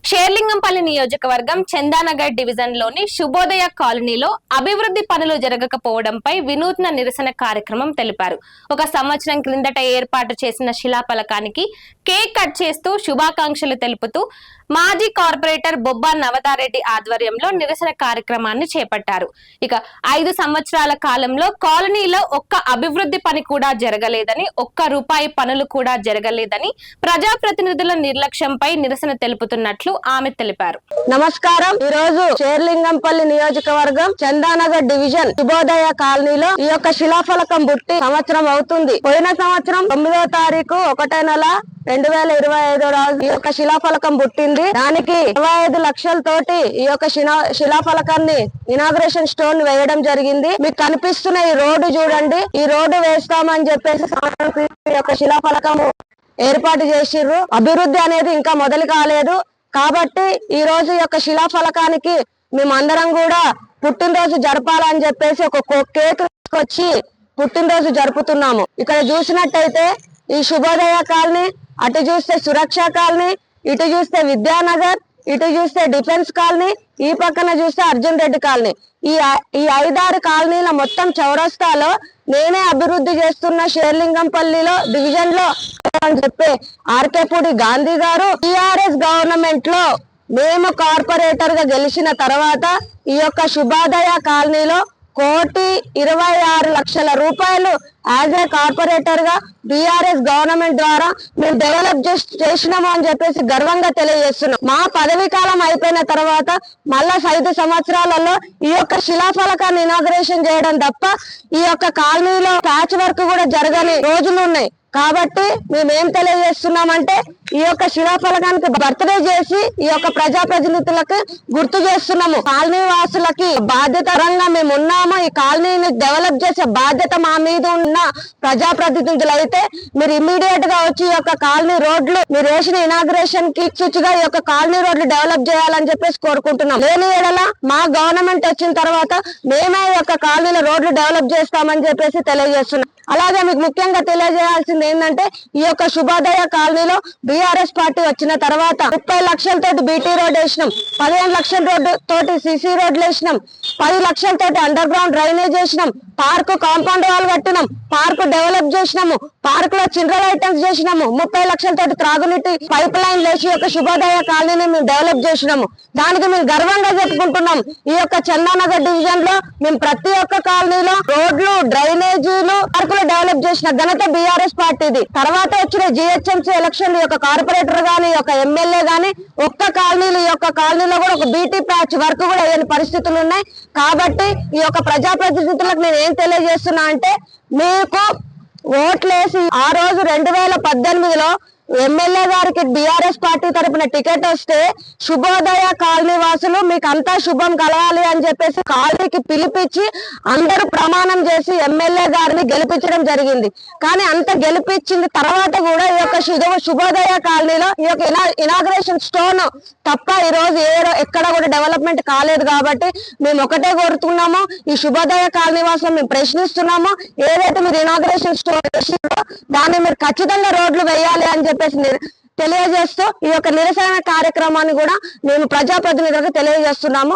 షేర్లింగంపల్లి నియోజకవర్గం చందానగర్ డివిజన్ లోని శుభోదయ కాలనీలో అభివృద్ధి పనులు జరగకపోవడంపై వినూత్న నిరసన కార్యక్రమం తెలిపారు. ఒక సంవత్సరం క్రిందట ఏర్పాటు చేసిన శిలాఫలకానికి కేక్ కట్ చేస్తూ శుభాకాంక్షలు తెలుపుతూ మాజీ కార్పొరేటర్ బొబ్బా నవతారెడ్డి ఆధ్వర్యంలో నిరసన కార్యక్రమాన్ని చేపట్టారు. ఇక 5 సంవత్సరాల కాలంలో కాలనీలో ఒక్క అభివృద్ధి పని కూడా జరగలేదని, ఒక్క రూపాయి పనులు కూడా జరగలేదని ప్రజాప్రతినిధుల నిర్లక్ష్యంపై నిరసన తెలుపుతున్నట్లు ఆమె తెలిపారు. నమస్కారం. ఈ రోజు షేర్లింగంపల్లి నియోజకవర్గం చందానగర్ డివిజన్ శుభోదయ కాలనీలో ఈ యొక్క శిలాఫలకం బుట్టి సంవత్సరం అవుతుంది. పోయిన సంవత్సరం 9వ తారీఖు 1వ నెల 2025 రోజు ఈ యొక్క శిలాఫలకం పుట్టింది. దానికి 25 లక్షలతోటి ఈ యొక్క శిలాఫలకాన్ని ఇనాగ్రేషన్ స్టోన్ వేయడం జరిగింది. మీకు కనిపిస్తున్న ఈ రోడ్డు చూడండి. ఈ రోడ్డు వేస్తామని చెప్పేసి ఈ యొక్క శిలాఫలకం ఏర్పాటు చేసిర్రు. అభివృద్ధి అనేది ఇంకా మొదలు కాలేదు. కాబట్టి ఈ రోజు యొక్క శిలాఫలకానికి మేమందరం కూడా పుట్టినరోజు జరపాలని చెప్పేసి ఒక కేక్ తీసుకొచ్చి పుట్టినరోజు జరుపుతున్నాము. ఇక్కడ చూసినట్టయితే ఈ శుభోదయ కాలనీ, అటు చూస్తే సురక్ష కాలనీ, ఇటు చూస్తే విద్యానగర్, ఇటు చూస్తే డిఫెన్స్ కాలనీ, ఈ పక్కన చూస్తే అర్జున్ రెడ్డి కాలనీ. ఈ 5-6 కాలనీల మొత్తం చౌరస్తాలో నేనే అభివృద్ధి చేస్తున్న షేర్లింగంపల్లిలో డివిజన్ లో అని చెప్పి ఆర్కేపూడి గాంధీ గారు టిఆర్ఎస్ గవర్నమెంట్ లో మేము కార్పొరేటర్ గా గెలిచిన తర్వాత ఈ యొక్క శుభోదయ కాలనీలో 1,26,00,000 యాజ్ ఏ కార్పొరేటర్ గా బీఆర్ఎస్ గవర్నమెంట్ ద్వారా మేము డెవలప్ చేసినాము అని చెప్పేసి గర్వంగా తెలియజేస్తున్నాం. మా పదవీ కాలం అయిపోయిన తర్వాత మళ్ళా 5 సంవత్సరాలలో ఈ యొక్క శిలాఫలకాన్ని ఇనాగ్రేషన్ చేయడం తప్ప ఈ యొక్క కాలనీలో ప్యాచ్ వర్క్ కూడా జరగని రోజులు ఉన్నాయి. కాబట్టి మేమేం తెలియజేస్తున్నామంటే ఈ యొక్క శిలాఫలకానికి బర్త్డే చేసి ఈ యొక్క ప్రజాప్రతినిధులకు గుర్తు చేస్తున్నాము. కాలనీ వాసులకి బాధ్యతరంగా మేము ఉన్నాము. ఈ కాలనీని డెవలప్ చేసే బాధ్యత మా మీద ఉన్న ప్రజాప్రతినిధులు అయితే మీరు ఇమ్మీడియట్ గా వచ్చి ఈ యొక్క కాలనీ రోడ్లు మీరు వేసిన ఇనాగ్రేషన్ కి ఇచ్చుగా ఈ యొక్క కాలనీ రోడ్లు డెవలప్ చేయాలని చెప్పేసి కోరుకుంటున్నాం. లేని ఏడల మా గవర్నమెంట్ వచ్చిన తర్వాత మేమే ఈ యొక్క కాలనీలో రోడ్లు డెవలప్ చేస్తామని చెప్పేసి తెలియజేస్తున్నాం. అలాగే మీకు ముఖ్యంగా తెలియజేయాల్సింది ఏంటంటే ఈ యొక్క శుభోదయ కాలనీలో బీఆర్ఎస్ పార్టీ వచ్చిన తర్వాత 30 లక్షలతోటి బీటీ రోడ్ వేసినాం, 15 లక్షల రోడ్డు తోటి సిసి రోడ్లు వేసినాం, 10 లక్షలతోటి అండర్ గ్రౌండ్ డ్రైనేజ్ చేసినాం, పార్కు కాంపౌండ్ వాల్ కట్టినాం, పార్కు డెవలప్ చేసినాము, పార్క్ లో చిల్డ్రన్ ఐటమ్స్ చేసినాము, 30 లక్షలతోటి త్రాగునీటి పైప్ లైన్ లేచి యొక్క శుభోదయ కాలనీని మేము డెవలప్ చేసినాము. దానికి మేము గర్వంగా చెప్పుకుంటున్నాం. ఈ యొక్క చందానగర్ డివిజన్ లో మేము ప్రతి ఒక్క కాలనీలో రోడ్లు, డ్రైనేజీలు, పార్కులు డెవలప్ చేసిన ఘనత బీఆర్ఎస్ పార్టీది. తర్వాత వచ్చిన జిహెచ్ఎంసీ ఎలక్షన్ యొక్క కార్పొరేటర్ గానీ, యొక్క ఎమ్మెల్యే గానీ ఒక్క కాలనీలు ఈ యొక్క కాలనీలో కూడా ఒక బీటీ ప్యాచ్ వర్క్ కూడా అయ్యే పరిస్థితులు ఉన్నాయి. కాబట్టి ఈ యొక్క ప్రజాప్రతినిధులకు నేను ఏం తెలియజేస్తున్నా అంటే మీకు ఓట్లేసి ఆ రోజు 2018లో ఎమ్మెల్యే గారికి బీఆర్ఎస్ పార్టీ తరఫున టికెట్ వస్తే శుభోదయ కాలనీ వాసులు మీకు అంతా శుభం కలగాలి అని చెప్పేసి కాలనీకి పిలిపించి అందరూ ప్రమాణం చేసి ఎమ్మెల్యే గారిని గెలిపించడం జరిగింది. కానీ అంత గెలిపించిన తర్వాత కూడా ఈ యొక్క శుభోదయ కాలనీలో ఈ యొక్క ఇనాగ్రేషన్ స్టోన్ తప్ప ఈ రోజు ఎక్కడ కూడా డెవలప్మెంట్ కాలేదు. కాబట్టి మేము ఒకటే కోరుతున్నాము, ఈ శుభోదయ కాలనీ వాసులు మేము ప్రశ్నిస్తున్నాము. ఏదైతే మీరు ఇనాగ్రేషన్ స్టోన్ వేసిందో దాన్ని మీరు ఖచ్చితంగా రోడ్లు వేయాలి అని చెప్పేసి తెలియజేస్తూ ఈ యొక్క నిరసన కార్యక్రమాన్ని కూడా మేము ప్రజాప్రతినిధులకు తెలియజేస్తున్నాము.